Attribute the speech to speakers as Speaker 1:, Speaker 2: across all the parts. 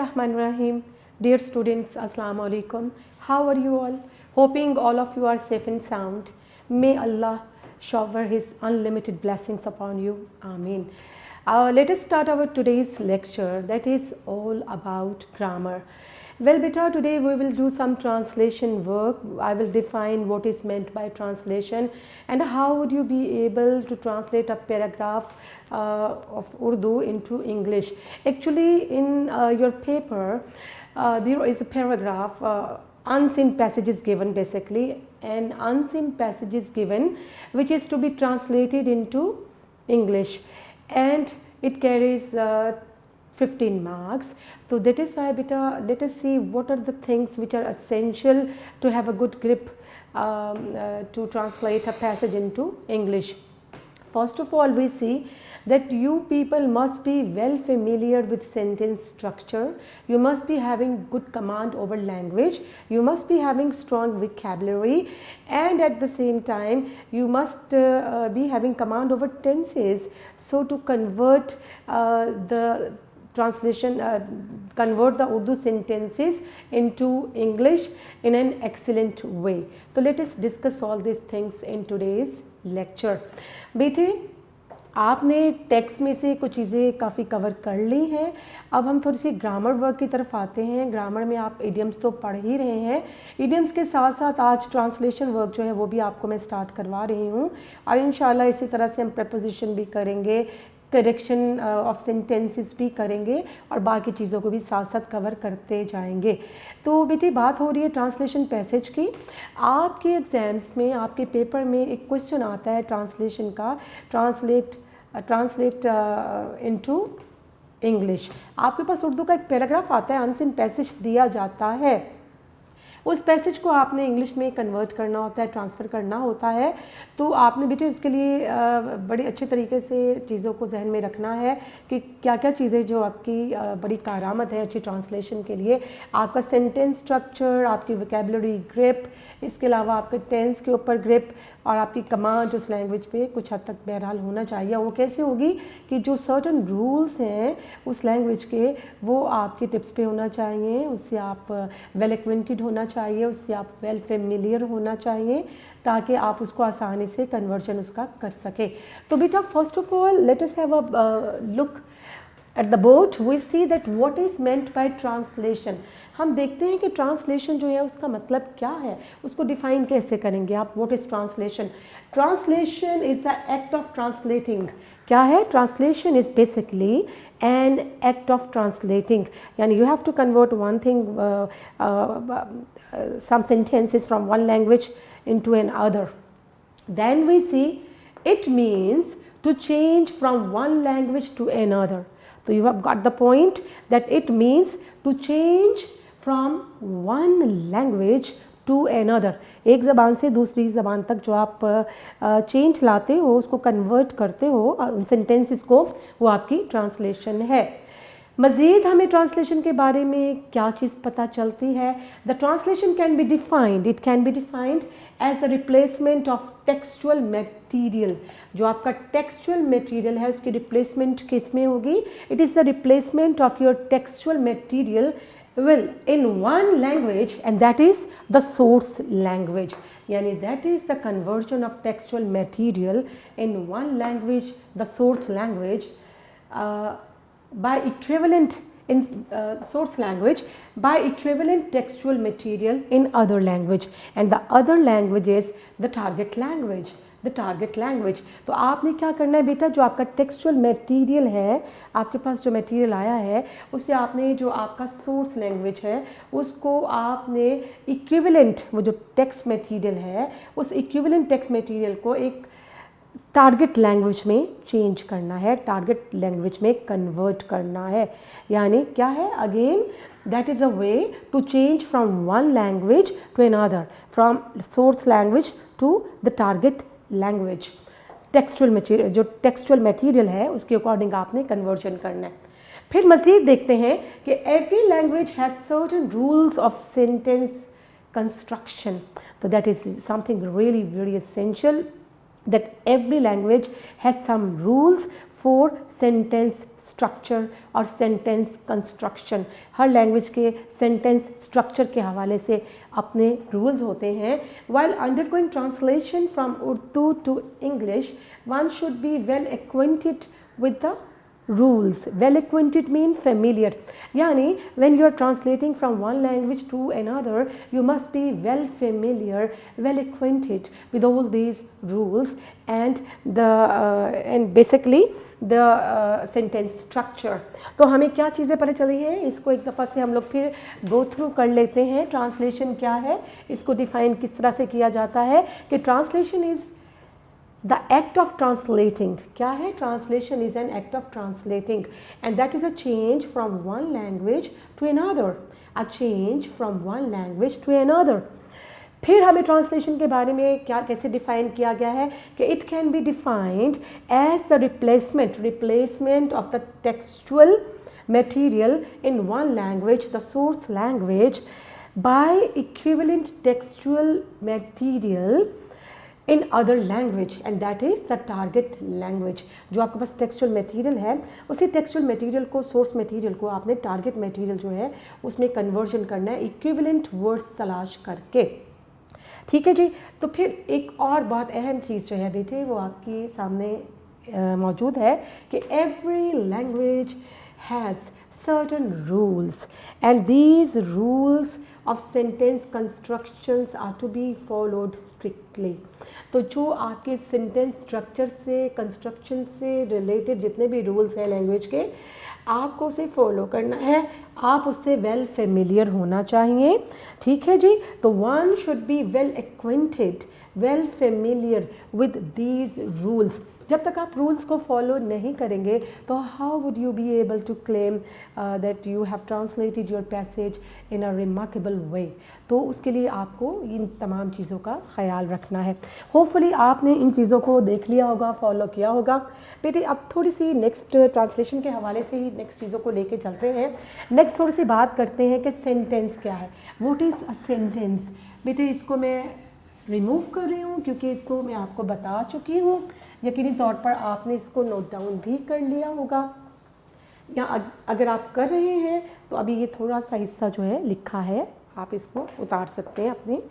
Speaker 1: Bismillahirrahmanirrahim. Dear students, Assalamu alaikum. How are you all? Hoping all of you are safe and sound. May Allah shower His unlimited blessings upon you. Amen. Let us start our today's lecture, that is all about grammar. Well beta, today we will do some translation work. I will define what is meant by translation and how would you be able to translate a paragraph of Urdu into English. Actually in your paper there is a paragraph, unseen passages given, basically an unseen passage is given which is to be translated into English, and it carries 15 marks. So that is why beta, let us see what are the things which are essential to have a good grip to translate a passage into English. First of all, we see that you people must be well familiar with sentence structure, you must be having good command over language, you must be having strong vocabulary, and at the same time you must be having command over tenses. So to convert the translation, convert the Urdu sentences into English in an excellent way. So let us discuss all these things in today's lecture. बेटे, आपने text में से कुछ चीज़ें काफ़ी cover कर ली हैं. अब हम थोड़ी सी ग्रामर वर्क की तरफ आते हैं. ग्रामर में आप इडियम्स तो पढ़ ही रहे हैं, इडियम्स के साथ साथ आज ट्रांसलेशन वर्क जो है वो भी आपको मैं स्टार्ट करवा रही हूँ, और इंशाल्लाह इसी तरह से हम प्रपोजिशन भी करेंगे, करेक्शन ऑफ सेंटेंसेस भी करेंगे और बाकी चीज़ों को भी साथ साथ कवर करते जाएंगे. तो बेटी, बात हो रही है ट्रांसलेशन पैसेज की. आपके एग्ज़ाम्स में, आपके पेपर में एक क्वेश्चन आता है ट्रांसलेशन का, ट्रांसलेट इनटू इंग्लिश. आपके पास उर्दू का एक पैराग्राफ आता है, अनसीन पैसेज दिया जाता है, उस पैसेज को आपने इंग्लिश में कन्वर्ट करना होता है, ट्रांसफ़र करना होता है. तो आपने बेटे इसके लिए बड़ी अच्छे तरीके से चीज़ों को जहन में रखना है कि क्या क्या चीज़ें जो आपकी बड़ी कारआमद है अच्छी ट्रांसलेशन के लिए. आपका सेंटेंस स्ट्रक्चर, आपकी वोकैबुलरी ग्रिप, इसके अलावा आपके टेंस के ऊपर ग्रिप और आपकी कमांड उस लैंग्वेज पे कुछ हद तक बहरहाल होना चाहिए. वो कैसे होगी कि जो सर्टन रूल्स हैं उस लैंग्वेज के, वो आपके टिप्स पे होना चाहिए, उससे आप वेल एक्वेंटेड होना चाहिए, उससे आप वेल फेमिलियर होना चाहिए, ताकि आप उसको आसानी से कन्वर्जन उसका कर सके. तो बेटा, first of all let us have a look at the board. We see that what is meant by translation. हम देखते हैं कि ट्रांसलेशन जो है उसका मतलब क्या है, उसको डिफाइन कैसे करेंगे आप. What is translation? Translation is the act of translating. क्या है? Translation is basically an act of translating. यानी you have to convert one thing, some sentences from one language into another. Then we see it means to change from one language to another. So you have got the point that it means to change from one language to another. एक ज़बान से दूसरी ज़बान तक जो आप change लाते हो, उसको कन्वर्ट करते हो उन सेंटेंसेस को, वो आपकी ट्रांसलेशन है. मज़ीद हमें ट्रांसलेशन के बारे में क्या चीज़ पता चलती है? The translation can be defined, it can be defined as the replacement of textual material. जो आपका टेक्सचुअल मटेरियल है उसकी रिप्लेसमेंट किस में होगी? It is the replacement of your textual material will in one language, and that is the source language. Yani that is the conversion of textual material in one language, the source language, by equivalent in source language, by equivalent textual material in other language, and the other language is the target language. The target language. तो आपने क्या करना है बेटा, जो आपका textual material है, आपके पास जो मटेरियल आया है, उससे आपने जो आपका सोर्स लैंग्वेज है उसको आपने इक्विवेलेंट, वो जो टेक्स्ट मटेरियल है उस इक्विवेलेंट टेक्स्ट मटेरियल को एक टारगेट लैंग्वेज में चेंज करना है, टारगेट लैंग्वेज में कन्वर्ट करना है. यानी क्या है? Again that is a way to change from one language to another, from source language to the target language. Textual material, जो टेक्सचुअल मटेरियल है उसके अकॉर्डिंग आपने कन्वर्जन करना है. फिर मज़ीद देखते हैं कि every language has certain rules of sentence construction. तो that is something really very essential that every language has some rules for sentence structure और sentence construction. हर language के sentence structure के हवाले से अपने rules होते हैं. While undergoing translation from Urdu to English, one should be well acquainted with the rules. Well acquainted mean familiar. Yani when you are translating from one language to another, you must be well familiar, well acquainted with all these rules and basically the sentence structure. तो हमें क्या चीज़ें पता चली हैं, इसको एक दफ़ा से हम लोग फिर go through कर लेते हैं. ट्रांसलेशन क्या है, इसको डिफाइन किस तरह से किया जाता है कि translation is the act of translating. क्या है? Translation is an act of translating and that is a change from one language to another. A change from one language to another. फिर हमें ट्रांसलेशन के बारे में क्या कैसे डिफाइन किया गया है कि it can be defined as the replacement of the textual material in one language, the source language, by equivalent textual material in other language and that is the target language. जो आपके पास textual material है, उसी textual material को, source material को आपने target material जो है उसमें कन्वर्जन करना है इक्विवेलेंट वर्ड्स तलाश करके. ठीक है जी. तो फिर एक और बहुत अहम चीज़ जो है बेटे वो आपके सामने मौजूद है कि every language has certain rules and these rules of sentence constructions are to be followed strictly. तो जो आपके सेंटेंस स्ट्रक्चर से, कंस्ट्रक्शन से रिलेटेड जितने भी रूल्स हैं लैंग्वेज के, आपको उसे फॉलो करना है, आप उससे वेल फेमिलियर होना चाहिए. ठीक है जी. तो one should be well acquainted, well familiar with these rules. जब तक आप रूल्स को फॉलो नहीं करेंगे तो how would you be able to claim that you have translated your passage in a remarkable way. तो उसके लिए आपको इन तमाम चीज़ों का ख्याल रखना है. होपफुली आपने इन चीज़ों को देख लिया होगा, फॉलो किया होगा. बेटे अब थोड़ी सी नेक्स्ट ट्रांसलेशन के हवाले से ही नेक्स्ट चीज़ों को लेके चलते हैं. नेक्स्ट थोड़ी सी बात करते हैं कि सेंटेंस क्या है. What is a sentence. बेटे इसको मैं रिमूव कर रही हूँ क्योंकि इसको मैं आपको बता चुकी हूँ. यकीनी तौर पर आपने इसको नोट डाउन भी कर लिया होगा, या अगर आप कर रहे हैं तो अभी ये थोड़ा सा हिस्सा जो है लिखा है, आप इसको उतार सकते हैं, अपने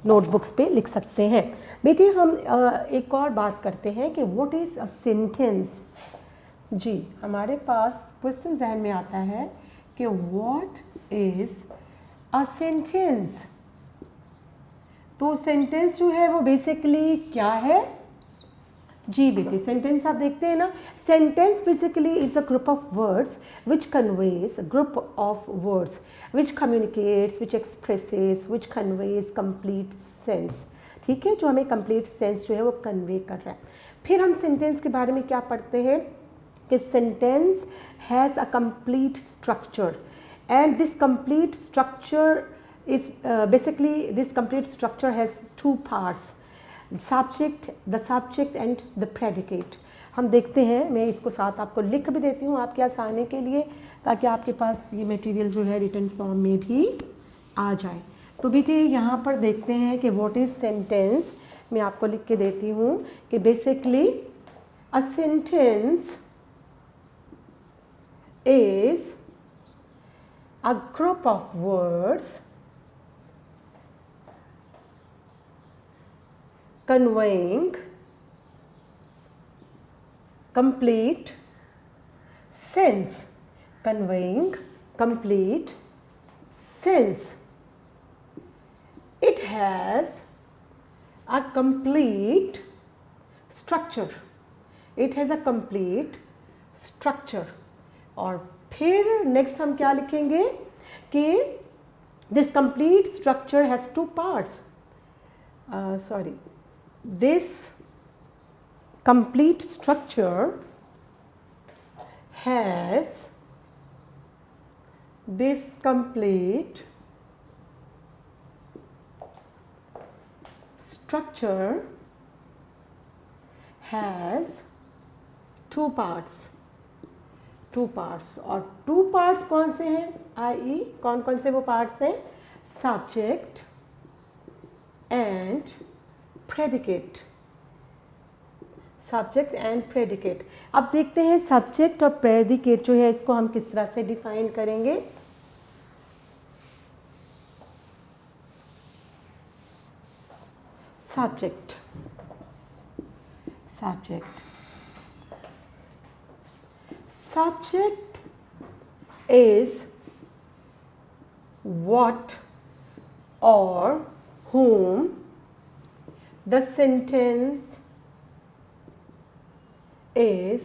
Speaker 1: नोटबुक्स पे लिख सकते हैं. बेटे हम एक और बात करते हैं कि व्हाट इज़ अ सेंटेंस. जी हमारे पास क्वेश्चन जहन में आता है कि व्हाट इज़ अ सेंटेंस. तो सेंटेंस जो है वो बेसिकली क्या है. जी बेटे सेंटेंस आप देखते हैं ना, sentence basically is a group of words which conveys, group of words which communicates, which expresses, which conveys complete sense. ठीक है, जो हमें कंप्लीट सेंस जो है वो कन्वे कर रहा है. फिर हम सेंटेंस के बारे में क्या पढ़ते हैं कि sentence has a complete structure and this complete structure is basically this complete structure has two parts, the subject and the predicate. हम देखते हैं, मैं इसको साथ आपको लिख भी देती हूँ आपके आसानी के लिए, ताकि आपके पास ये मटेरियल जो है रिटन फॉर्म में भी आ जाए. तो बेटे यहाँ पर देखते हैं कि व्हाट इज़ सेंटेंस. मैं आपको लिख के देती हूँ कि basically a sentence is a group of words conveying complete sense. Conveying complete sense. It has a complete structure. It has a complete structure. और फिर नेक्स्ट हम क्या लिखेंगे कि this complete structure has two parts. This complete structure has two parts. और two parts कौन से हैं, i.e. कौन कौन से वो parts हैं, subject and predicate. Subject and predicate. अब देखते हैं सब्जेक्ट और प्रेडिकेट जो है इसको हम किस तरह से डिफाइन करेंगे। Subject is what or whom the sentence is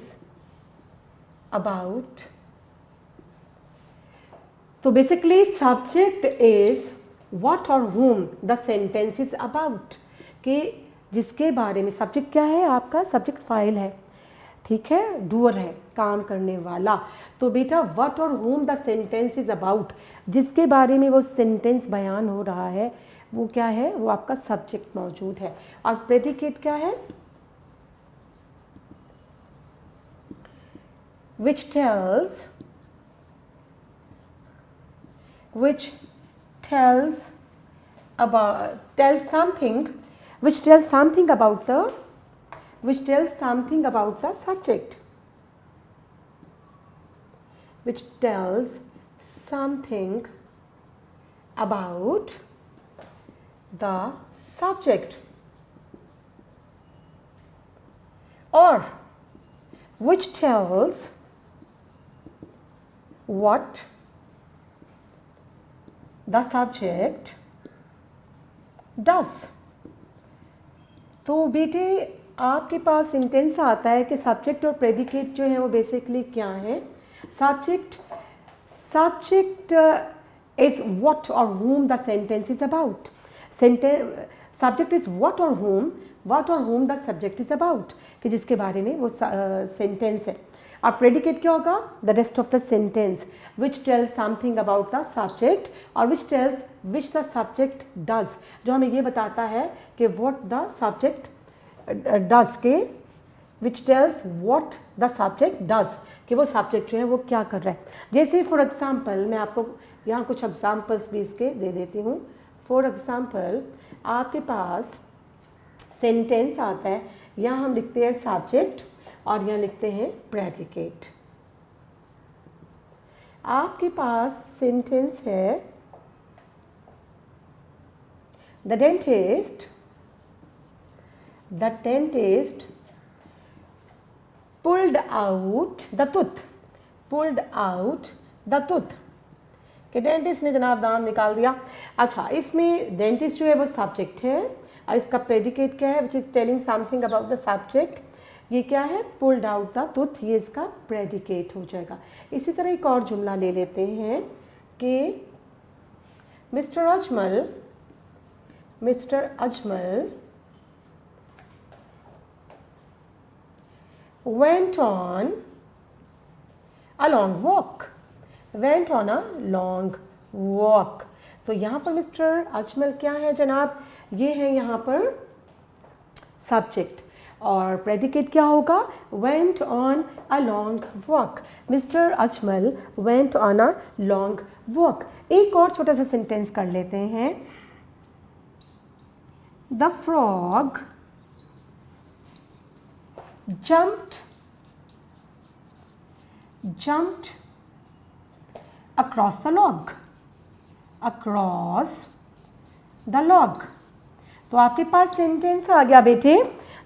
Speaker 1: about। तो basically subject is what or whom the sentence is about, कि जिसके बारे में, सब्जेक्ट क्या है आपका, सब्जेक्ट फाइल है, ठीक है, डूअर है, काम करने वाला। तो बेटा what और whom the sentence is about, जिसके बारे में वो सेंटेंस बयान हो रहा है, वो क्या है, वो आपका सब्जेक्ट मौजूद है। और प्रेडिकेट क्या है, which tells something about the subject, which tells something about the subject, or which tells what the subject does। तो बेटे आपके पास सेंटेंस आता है कि सब्जेक्ट और प्रेडिकेट जो है वो बेसिकली क्या है। सब्जेक्ट इज व्हाट और whom the sentence is about. Subject is what और whom the subject is about, कि जिसके बारे में वो सेंटेंस है। और प्रेडिकेट क्या होगा, the rest of the sentence which tells something about the subject, और विच द सब्जेक्ट डज, जो हमें ये बताता है कि व्हाट द सब्जेक्ट डज, के विच tells what the subject does, कि वो सब्जेक्ट जो है वो क्या कर रहा है। जैसे फॉर एग्जांपल मैं आपको यहाँ कुछ एग्जांपल्स भी इसके दे देती हूँ। फॉर एग्जांपल आपके पास सेंटेंस आता है, यहाँ हम लिखते हैं सब्जेक्ट और यहाँ लिखते हैं प्रेडिकेट। आपके पास सेंटेंस है, the dentist pulled out the tooth, कि डेंटिस्ट ने जनाब दांत निकाल दिया। अच्छा, इसमें डेंटिस्ट जो है वो सब्जेक्ट है और इसका प्रेडिकेट क्या है, which is telling something about the subject. ये क्या है, पुल्ड आउट द टूथ, ये इसका प्रेडिकेट हो जाएगा। इसी तरह एक और जुमला ले लेते हैं कि mister Ajmal went on a long walk। तो यहाँ पर मिस्टर अजमल क्या है जनाब, ये है यहाँ पर सब्जेक्ट, और प्रेडिकेट क्या होगा, went on a long walk। Mister Ajmal went on a long walk। एक और छोटा सा सेंटेंस कर लेते हैं, the frog jumped across the log। तो आपके पास सेंटेंस आ गया बेटे,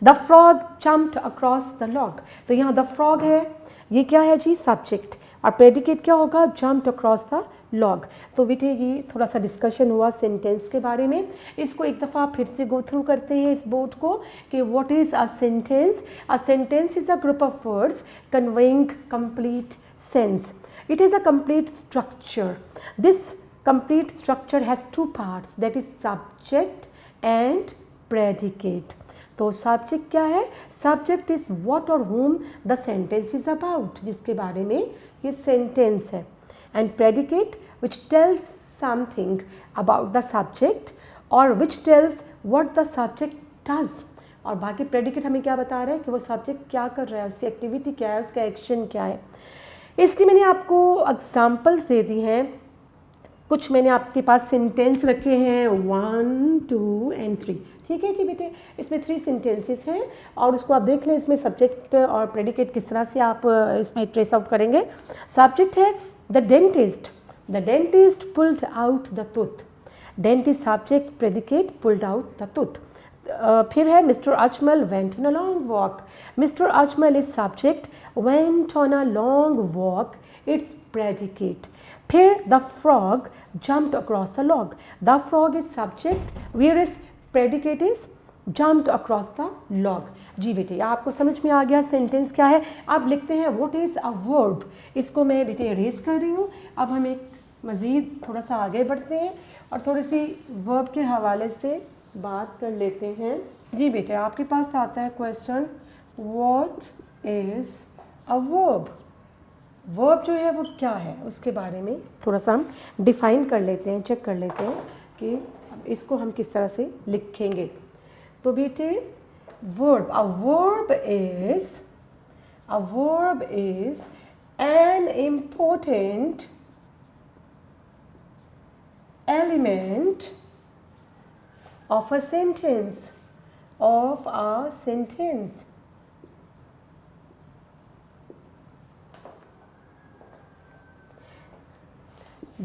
Speaker 1: the frog jumped across the log. तो यहाँ द फ्रॉग है, ये क्या है जी, सब्जेक्ट, और प्रेडिकेट क्या होगा, जम्प्ड अक्रॉस द लॉग। तो बेटे ये थोड़ा सा डिस्कशन हुआ सेंटेंस के बारे में। इसको एक दफ़ा फिर से गो थ्रू करते हैं इस बोर्ड को, कि what is a sentence. A sentence is a group of words conveying complete sense. It is a complete structure. This complete structure has two parts, that is subject and predicate। तो subject क्या है, subject is what और whom the sentence is about, जिसके बारे में ये sentence है। And predicate which tells something about the subject, और which tells what the subject does. और बाकी प्रेडिकेट हमें क्या बता रहा है कि वो सब्जेक्ट क्या कर रहा है, उसकी एक्टिविटी क्या है, उसका एक्शन क्या है। इसकी मैंने आपको एग्जाम्पल्स दे दी हैं कुछ मैंने आपके पास सेंटेंस रखे हैं 1, 2 एंड 3। ठीक है जी बेटे, इसमें 3 सेंटेंसेस हैं और उसको आप देख लें इसमें सब्जेक्ट और प्रेडिकेट किस तरह से आप इसमें ट्रेस आउट करेंगे। सब्जेक्ट है the dentist pulled out the tooth. Dentist subject, predicate, pulled out the tooth. फिर है mister Ajmal went on a long walk. Mister Ajmal is subject, went on a long walk it's predicate. फिर the frog jumped across the log. The frog is subject, where is predicate is jumped across the log. जी बेटे आपको समझ में आ गया sentence क्या है। आप लिखते हैं व्हाट इज़ अ वर्ब। इसको मैं बेटे इरेज कर रही हूँ। अब हम एक मज़ीद थोड़ा सा आगे बढ़ते हैं और थोड़ी सी वर्ब के हवाले से बात कर लेते हैं। जी बेटे आपके पास आता है question, what is a verb. Verb जो है वो क्या है उसके बारे में थोड़ा सा हम डिफ़ाइन कर लेते हैं, चेक कर लेते हैं कि इसको हम किस तरह से लिखेंगे। तो बेटे verb, a verb is an important element of a sentence,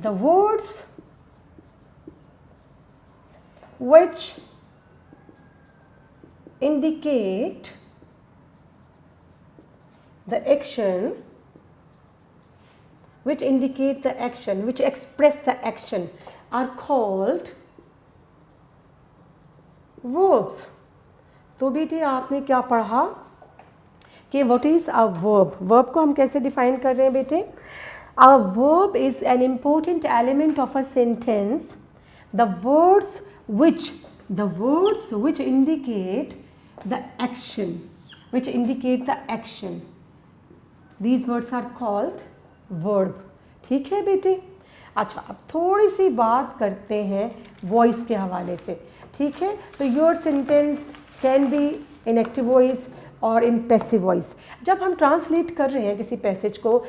Speaker 1: The words which indicate the action, which express the action are called verbs। तो बेटे आपने क्या पढ़ा कि what is a verb. Verb को हम कैसे डिफाइन कर रहे हैं बेटे। अ verb is an important element of a sentence. The words which indicate the action, these words are called verb। ठीक है बेटे। अच्छा अब थोड़ी सी बात करते हैं वॉइस के हवाले से। ठीक है, तो your sentence can be in active voice और इन पैसिव वॉइस। जब हम ट्रांसलेट कर रहे हैं किसी पैसेज को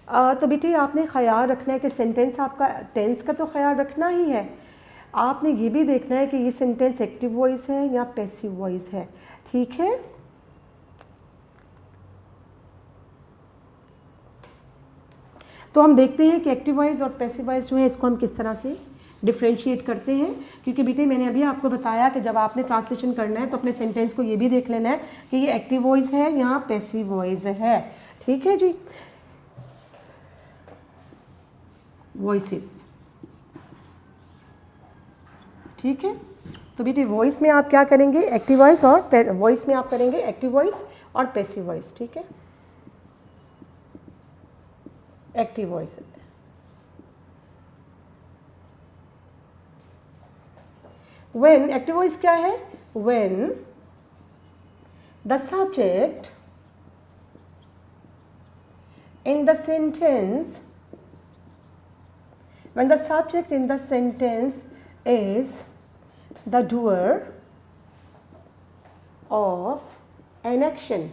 Speaker 1: तो बेटे आपने ख्याल रखना है कि सेंटेंस आपका टेंस का तो ख्याल रखना ही है, आपने ये भी देखना है कि ये सेंटेंस एक्टिव वॉइस है या पैसिव वॉइस है। ठीक है, तो हम देखते हैं कि एक्टिव वॉइस और पैसिव वॉइस जो है इसको हम किस तरह से डिफ्रेंशिएट करते हैं। क्योंकि बेटे मैंने अभी आपको बताया कि जब आपने ट्रांसलेशन करना है तो अपने सेंटेंस को ये भी देख लेना है कि ये एक्टिव वॉइस है या पैसिव वॉइस है। ठीक है जी, वॉइसेस। ठीक है, तो बेटे वॉइस में आप क्या करेंगे, एक्टिव वॉइस, और वॉइस में आप करेंगे एक्टिव वॉइस और पैसिव वॉइस। ठीक है, active voice. When active voice क्या है, when the subject in the sentence is the doer of an action।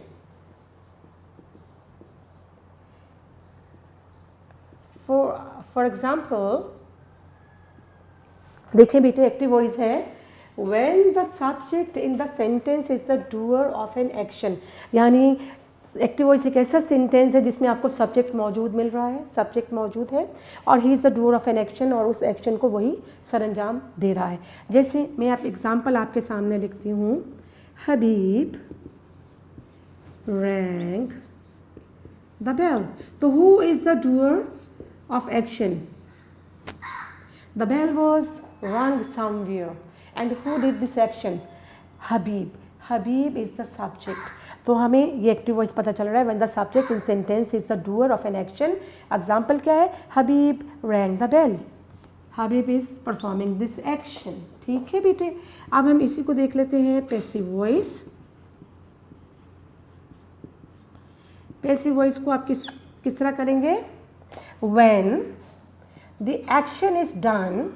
Speaker 1: For example, देखिए बेटे एक्टिव वॉइस है when the subject in the sentence is the doer of an action। यानी active voice एक ऐसा sentence है जिसमें आपको subject मौजूद मिल रहा है, सब्जेक्ट मौजूद है और he is the doer of an action, और उस एक्शन को वही सरअंजाम दे रहा है। जैसे मैं आप एग्जांपल आपके सामने लिखती हूँ, हबीब रैंग द बेल। तो who is the doer of action? The bell was rung somewhere, and who did this action? Habib। Habib is the subject। तो हमें ये एक्टिव वॉइस पता चल रहा है when the subject in sentence is the doer of an action। Example क्या है, हबीब rang the bell। Habib is performing this action। ठीक है बेटे, अब हम इसी को देख लेते हैं पैसिव वॉइस। पैसिव वॉइस को आप किस तरह करेंगे, when the action is done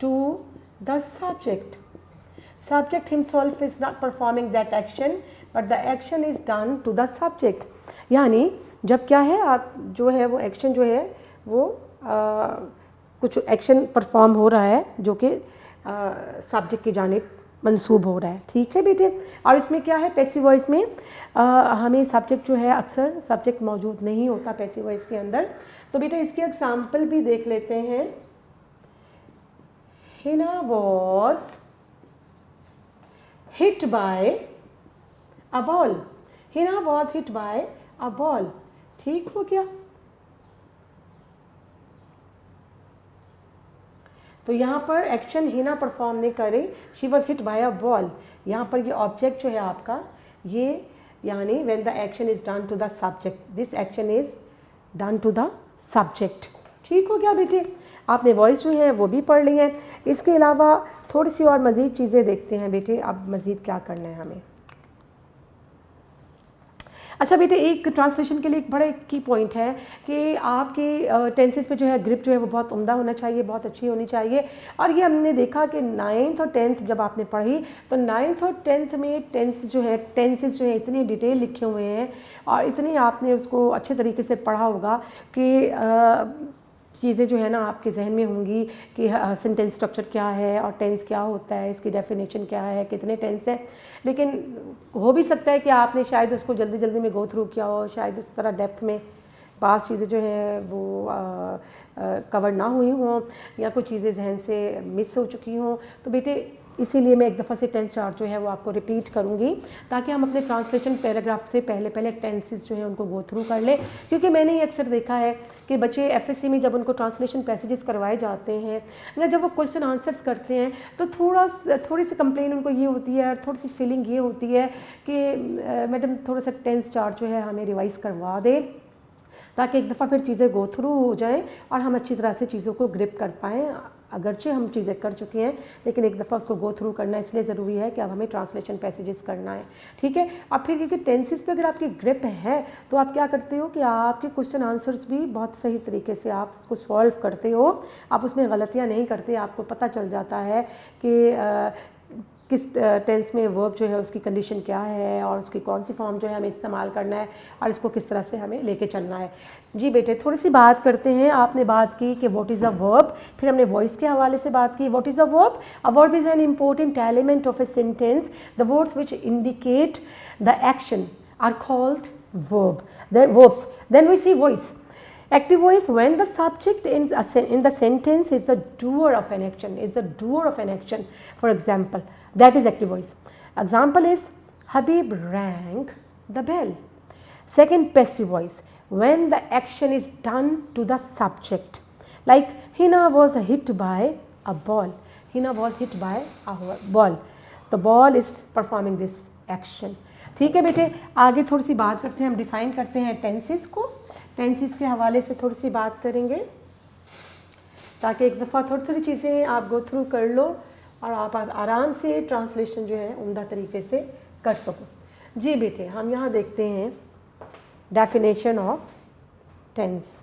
Speaker 1: to the subject। Subject himself is not performing that action, but the action is done to the subject. यानी जब क्या है, आप जो है वो एक्शन जो है वो कुछ एक्शन परफॉर्म हो रहा है जो कि सब्जेक्ट की जानिब मंसूब हो रहा है। ठीक है बेटे, और इसमें क्या है, पैसिव वॉइस में हमें सब्जेक्ट जो है, अक्सर सब्जेक्ट मौजूद नहीं होता पैसिव वॉइस के अंदर। तो बेटे इसके एग्जाम्पल भी देख लेते हैं। Hina was hit by a ball. Hina was hit by a ball. ठीक हो गया। तो यहाँ पर एक्शन हिना परफॉर्म नहीं कर रही, she was hit by a ball. यहाँ पर ये ऑब्जेक्ट जो है आपका, ये यानी when the action is done to the subject, this action is done to the subject. ठीक हो गया बेटे, आपने वॉइस जो है वो भी पढ़ ली है। इसके अलावा थोड़ी सी और मज़ीद चीज़ें देखते हैं बेटे, अब मज़ीद क्या करना है हमें। अच्छा बेटे, एक ट्रांसलेशन के लिए एक बड़ा की पॉइंट है कि आपके टेंसेस पे जो है ग्रिप जो है वो बहुत उम्दा होना चाहिए, बहुत अच्छी होनी चाहिए। और ये हमने देखा कि 9th और 10th जब आपने पढ़ी तो 9th और 10th में टेंसेस जो है इतनी डिटेल लिखे हुए हैं और इतनी आपने उसको अच्छे तरीके से पढ़ा होगा कि चीज़ें जो है ना आपके जहन में होंगी कि सेंटेंस स्ट्रक्चर क्या है और टेंस क्या होता है, इसकी डेफिनेशन क्या है, कितने टेंस हैं। लेकिन हो भी सकता है कि आपने शायद उसको जल्दी जल्दी में गो थ्रू किया हो, शायद इस तरह डेप्थ में पास चीज़ें जो हैं वो कवर ना हुई हों या कुछ चीज़ें जहन से मिस हो चुकी हों। तो बेटे इसीलिए मैं एक दफ़ा से टेंस चार्ट जो है वो आपको रिपीट करूँगी ताकि हम अपने ट्रांसलेशन पैराग्राफ से पहले टेंसेस जो है उनको गो थ्रू कर लें। क्योंकि मैंने ये अक्सर देखा है कि बच्चे FSC में जब उनको ट्रांसलेशन पैसेजेस करवाए जाते हैं या जब वो क्वेश्चन आंसर्स करते हैं तो थोड़ी सी कंप्लेन उनको ये होती है और थोड़ी सी फीलिंग ये होती है कि मैडम थोड़ा सा टेंस चार्ट जो है हमें रिवाइज़ करवा दे ताकि एक दफ़ा फिर चीज़ें गो थ्रू हो जाएं और हम अच्छी तरह से चीज़ों को ग्रिप कर पाएँ। अगरचे हम चीज़ें कर चुके हैं लेकिन एक दफ़ा उसको गो थ्रू करना इसलिए ज़रूरी है कि अब हमें ट्रांसलेशन पैसेजेस करना है। ठीक है, अब फिर क्योंकि टेंसेस पे अगर आपकी ग्रिप है तो आप क्या करते हो कि आपके क्वेश्चन आंसर्स भी बहुत सही तरीके से आप उसको सॉल्व करते हो, आप उसमें गलतियाँ नहीं करते। आपको पता चल जाता है कि किस टेंस में वर्ब जो है उसकी कंडीशन क्या है और उसकी कौन सी फॉर्म जो है हमें इस्तेमाल करना है और इसको किस तरह से हमें लेके चलना है। जी बेटे, थोड़ी सी बात करते हैं। आपने बात की कि व्हाट इज़ अ वर्ब, फिर हमने वॉइस के हवाले से बात की। What is a verb? A verb is an important element of a sentence. The words which indicate the action are called verb. Verbs. Then we see voice. Active voice, when the subject in the sentence is the doer of an action, For example, that is active voice. Example is Habib rang the bell. Second, passive voice, when the action is done to the subject, like Hina was hit by a ball. Hina was hit by a ball. The ball is performing this action. ठीक है बेटे, आगे थोड़ी सी बात करते हैं, हम define करते हैं टेंसेस को। टेंसेस के हवाले से थोड़ी सी बात करेंगे ताकि एक दफ़ा थोड़ी चीज़ें आप गो थ्रू कर लो और आप आराम से ट्रांसलेशन जो है उम्दा तरीके से कर सको। जी बेटे, हम यहाँ देखते हैं definition of tense.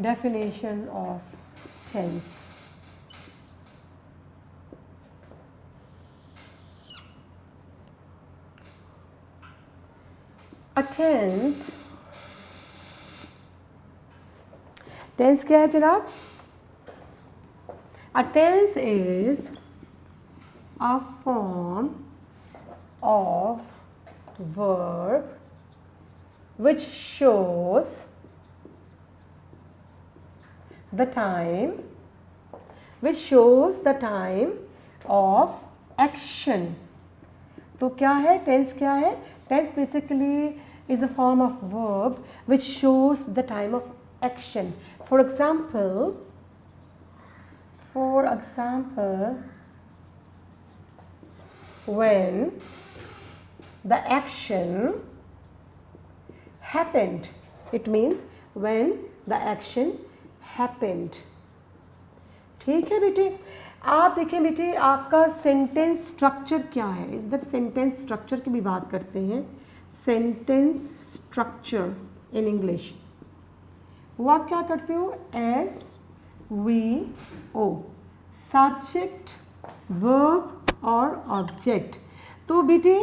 Speaker 1: Definition of tense. A tense क्या है जनाब? A tense is a form of verb which shows the time of action. तो क्या है टेंस? क्या है tense? Basically is a form of verb which shows the time of action. For example, when the action happened, it means when the action happened. ठीक है बेटे, आप देखें बेटे आपका सेंटेंस स्ट्रक्चर क्या है। इधर सेंटेंस स्ट्रक्चर की भी बात करते हैं। Sentence structure in English. वो आप क्या करते हो, SVO, सब्जेक्ट वर्ब और ऑब्जेक्ट। तो बेटे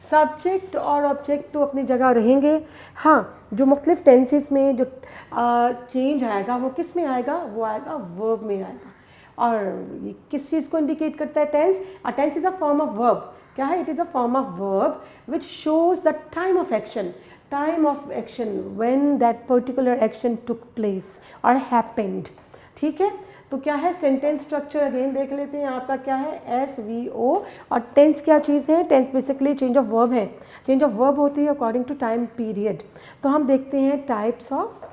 Speaker 1: सब्जेक्ट और ऑब्जेक्ट तो अपनी जगह रहेंगे, हाँ जो मुख्तलिफ टेंसेस में जो चेंज आएगा वो किस में आएगा, वो आएगा वर्ब में आएगा। और ये किस चीज़ को इंडिकेट करता है, tense. Tense is a form of verb, क्या है, it is a form of verb which shows the time of action, time of action when that particular action took place और हैपेंड। ठीक है, तो क्या है सेंटेंस स्ट्रक्चर, अगेन देख लेते हैं आपका क्या है, SVO। और टेंस क्या चीज़ है, tense basically change of verb है, चेंज ऑफ वर्ब होती है अकॉर्डिंग टू टाइम पीरियड। तो हम देखते हैं टाइप्स ऑफ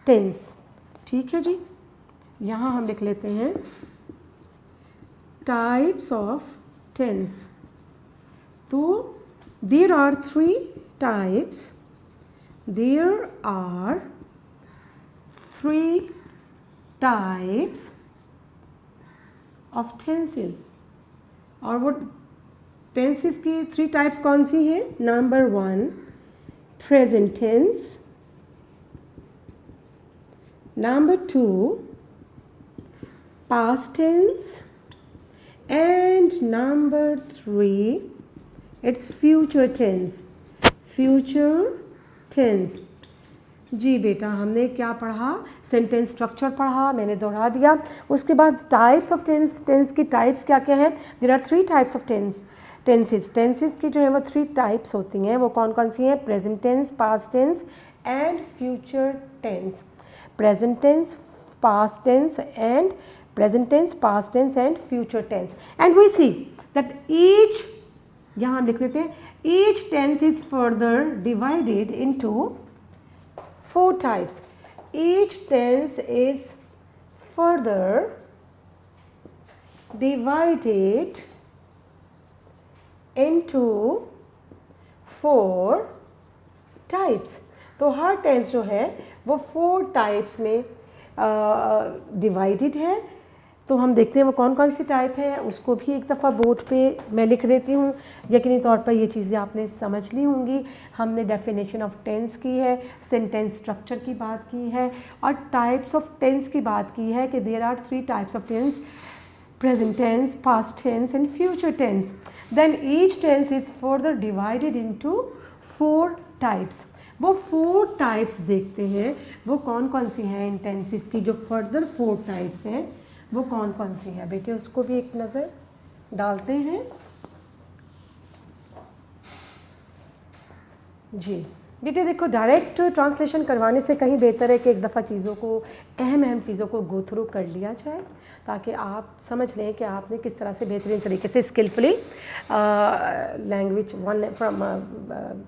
Speaker 1: टेंस। ठीक है जी, यहाँ हम लिख लेते हैं टाइप्स ऑफ टेंस। तो there are 3 types, there are 3 types of tenses. और वो टेंसेस की 3 टाइप्स कौन सी हैं, number 1 present tense, number 2 past tense, and number 3 it's future tense, future tense। जी बेटा हमने क्या पढ़ा, सेंटेंस स्ट्रक्चर पढ़ा, मैंने दोहरा दिया। उसके बाद टाइप्स ऑफ टेंस, टेंस की टाइप्स क्या क्या हैं, there are 3 types of tenses. Tenses की जो है वो 3 टाइप्स होती हैं, वो कौन कौन सी हैं, present tense, past tense and future tense. Present tense, past tense and present tense, past tense and future tense, and we see that each, यहाँ हम लिख देते हैं, each tense is further divided into 4 types। each tense is further divided into 4 types। तो हर tense जो है वो 4 types में डिवाइडेड है। तो हम देखते हैं वो कौन कौन सी टाइप है, उसको भी एक दफ़ा बोर्ड पे मैं लिख देती हूँ। यकीनी तौर पर ये चीज़ें आपने समझ ली होंगी। हमने डेफिनेशन ऑफ टेंस की है, सेंटेंस स्ट्रक्चर की बात की है और टाइप्स ऑफ टेंस की बात की है कि there are 3 types of tense, present tense, past tense and future tense। Then each tense is further divided into 4 types। वो 4 टाइप्स देखते हैं, वो कौन कौन सी हैं इन टेंसेस की, जो फर्दर 4 टाइप्स हैं वो कौन कौन सी है बेटे, उसको भी एक नज़र डालते हैं। जी बेटे देखो, डायरेक्ट ट्रांसलेशन करवाने से कहीं बेहतर है कि एक दफ़ा चीज़ों को, अहम चीज़ों को गो थ्रू कर लिया जाए, ताकि आप समझ लें कि आपने किस तरह से बेहतरीन तरीके से skilfully language one from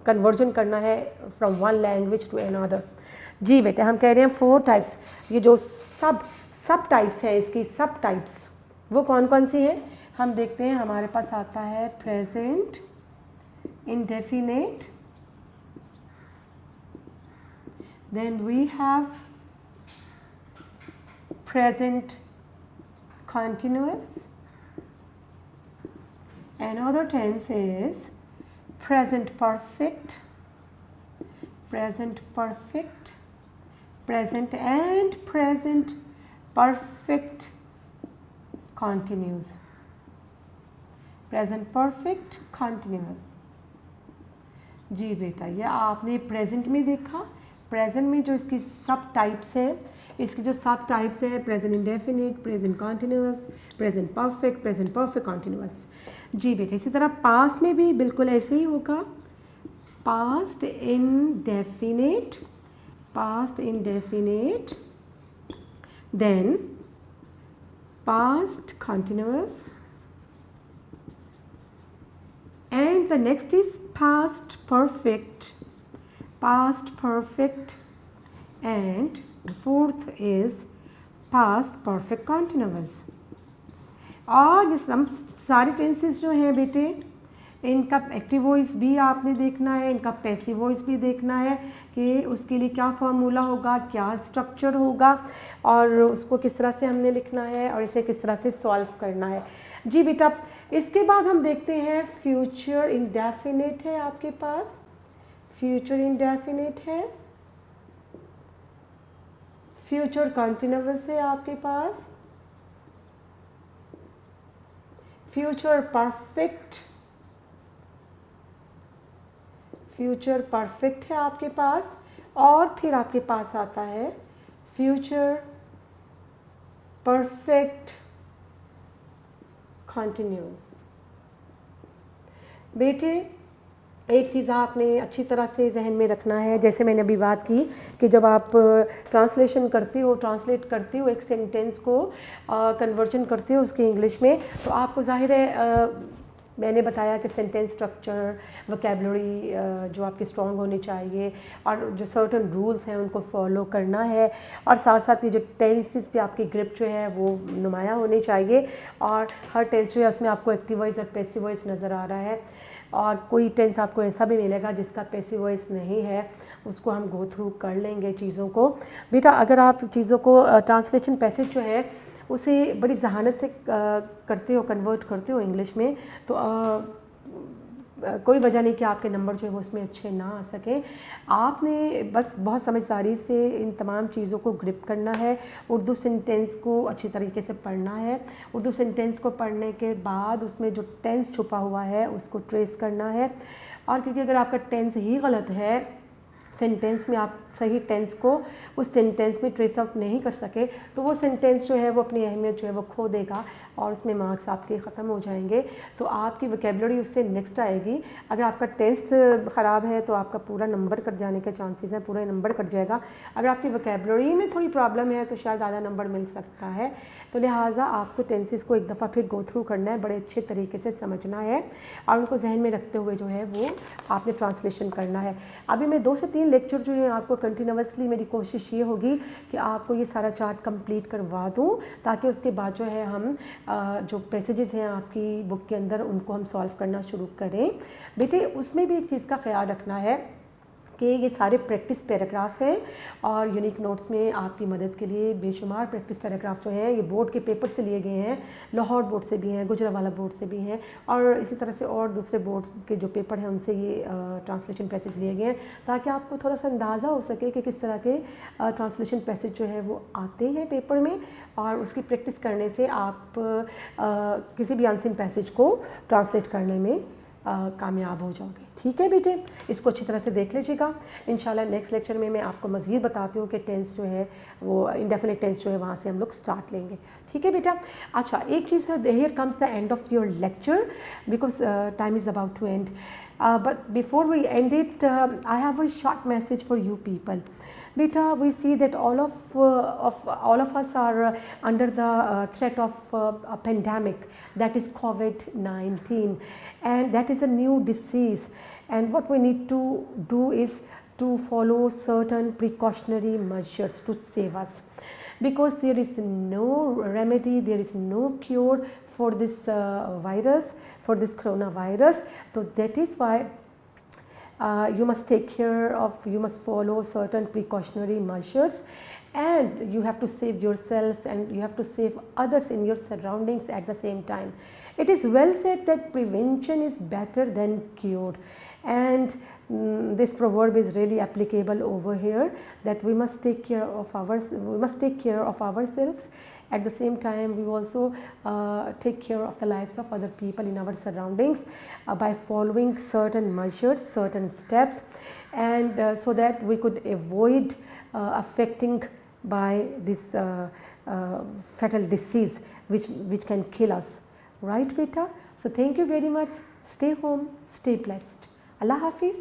Speaker 1: conversion करना है from one language to another. जी बेटे हम कह रहे हैं 4 टाइप्स, ये जो सब टाइप्स है, इसकी सब टाइप्स वो कौन कौन सी हैं हम देखते हैं। हमारे पास आता है present indefinite, then we have present continuous, another tense is present perfect, present perfect, present and present perfect continuous, present perfect continuous। जी बेटा ये आपने प्रेजेंट में देखा, प्रेजेंट में जो इसकी सब टाइप्स हैं, इसकी जो सब टाइप्स हैं present indefinite, present continuous, present perfect continuous. जी बेटे इसी तरह पास्ट में भी बिल्कुल ऐसे ही होगा, past indefinite, then past continuous and the next is past perfect and the fourth is past perfect continuous। और ये सारे टेंसेस जो हैं बेटे, इनका एक्टिव वॉइस भी आपने देखना है, इनका पैसिव वॉइस भी देखना है कि उसके लिए क्या फार्मूला होगा, क्या स्ट्रक्चर होगा और उसको किस तरह से हमने लिखना है और इसे किस तरह से सॉल्व करना है। जी बेटा इसके बाद हम देखते हैं फ्यूचर इंडेफिनिट है आपके पास, फ्यूचर इंडेफिनिट है, फ्यूचर कंटिन्यूअस है आपके पास, फ्यूचर परफेक्ट, फ्यूचर परफेक्ट है आपके पास, और फिर आपके पास आता है फ्यूचर परफेक्ट कंटिन्यूअस। बेटे एक चीज़ आपने अच्छी तरह से जहन में रखना है, जैसे मैंने अभी बात की कि जब आप ट्रांसलेशन करते हो, ट्रांसलेट करते हो एक सेंटेंस को, कन्वर्जन करते हो उसके इंग्लिश में, तो आपको ज़ाहिर है मैंने बताया कि सेंटेंस स्ट्रक्चर, वोकैबुलरी जो आपकी स्ट्रॉन्ग होनी चाहिए, और जो सर्टन रूल्स हैं उनको फॉलो करना है, और साथ साथ ये जो टेंसेस पे आपकी ग्रिप जो है वो नुमाया होनी चाहिए, और हर टेंस जो है उसमें आपको एक्टिव वॉइस और पैसिव वॉइस नज़र आ रहा है, और कोई टेंस आपको ऐसा भी मिलेगा जिसका पैसिव वॉइस नहीं है, उसको हम गो थ्रू कर लेंगे चीज़ों को। बेटा अगर आप चीज़ों को ट्रांसलेशन पैसेज जो है उसे बड़ी जहानत से करते हो, कन्वर्ट करते हो इंग्लिश में, तो कोई वजह नहीं कि आपके नंबर जो है वो उसमें अच्छे ना आ सकें। आपने बस बहुत समझदारी से इन तमाम चीज़ों को ग्रिप करना है। उर्दू सेंटेंस को अच्छी तरीके से पढ़ना है। उर्दू सेंटेंस को पढ़ने के बाद उसमें जो टेंस छुपा हुआ है उसको ट्रेस करना है, और क्योंकि अगर आपका टेंस ही गलत है, सेंटेंस में आप सही टेंस को उस सेंटेंस में ट्रेस आउट नहीं कर सके, तो वो सेंटेंस जो है वो अपनी अहमियत जो है वो खो देगा, और उसमें मार्क्स आपके ख़त्म हो जाएंगे। तो आपकी वोकैबुलरी उससे नेक्स्ट आएगी। अगर आपका टेंस ख़राब है तो आपका पूरा नंबर कट जाने के चांसेस हैं, पूरा नंबर कट जाएगा। अगर आपकी वोकैबुलरी में थोड़ी प्रॉब्लम है तो शायद आधा नंबर मिल सकता है। तो लिहाजा आपको टेंसेस को एक दफ़ा फिर गो थ्रू करना है, बड़े अच्छे तरीके से समझना है, और उनको जहन में रखते हुए जो है वो आपने ट्रांसलेशन करना है। अभी मैं 2 से 3 लेक्चर जो है आपको कंटिन्यूसली, मेरी कोशिश ये होगी कि आपको ये सारा चार्ट कंप्लीट करवा दूँ, ताकि उसके बाद जो है हम जो पैसेजेस हैं आपकी बुक के अंदर उनको हम सॉल्व करना शुरू करें। बेटे उसमें भी एक चीज़ का ख्याल रखना है कि ये सारे प्रैक्टिस पैराग्राफ हैं, और यूनिक नोट्स में आपकी मदद के लिए बेशुमार प्रैक्टिस पैराग्राफ जो हैं ये बोर्ड के पेपर से लिए गए हैं, लाहौर बोर्ड से भी हैं, गुजरावाला बोर्ड से भी हैं, और इसी तरह से और दूसरे बोर्ड के जो पेपर हैं उनसे ये ट्रांसलेशन पैसेज लिए गए हैं, ताकि आपको थोड़ा सा अंदाज़ा हो सके कि किस तरह के ट्रांसलेशन पैसेज जो है वो आते हैं पेपर में, और उसकी प्रैक्टिस करने से आप किसी भी अनसीन पैसेज को ट्रांसलेट करने में कामयाब हो जाओगे। ठीक है बेटे, इसको अच्छी तरह से देख लीजिएगा। इंशाल्लाह नेक्स्ट लेक्चर में मैं आपको मज़ीद बताती हूँ कि टेंस जो है वो इंडेफिनिट टेंस जो है वहाँ से हम लोग स्टार्ट लेंगे। ठीक है बेटा। अच्छा, एक चीज़ है, here comes the end of your lecture because time is about to end, but before we end it I have a short message for you people. Beta, we see that all of us are under the threat of a pandemic, that is COVID-19, and that is a new disease. And what we need to do is to follow certain precautionary measures to save us, because there is no remedy, there is no cure for this virus, for this coronavirus. So that is why you must take care of, you must follow certain precautionary measures, and you have to save yourselves and you have to save others in your surroundings at the same time. It is well said that prevention is better than cure, and this proverb is really applicable over here, that we must take care of ourselves. At the same time, we also take care of the lives of other people in our surroundings by following certain measures, certain steps, and so that we could avoid affecting by this fatal disease which can kill us. Right, beta? So thank you very much. Stay home, stay blessed. Allah Hafiz.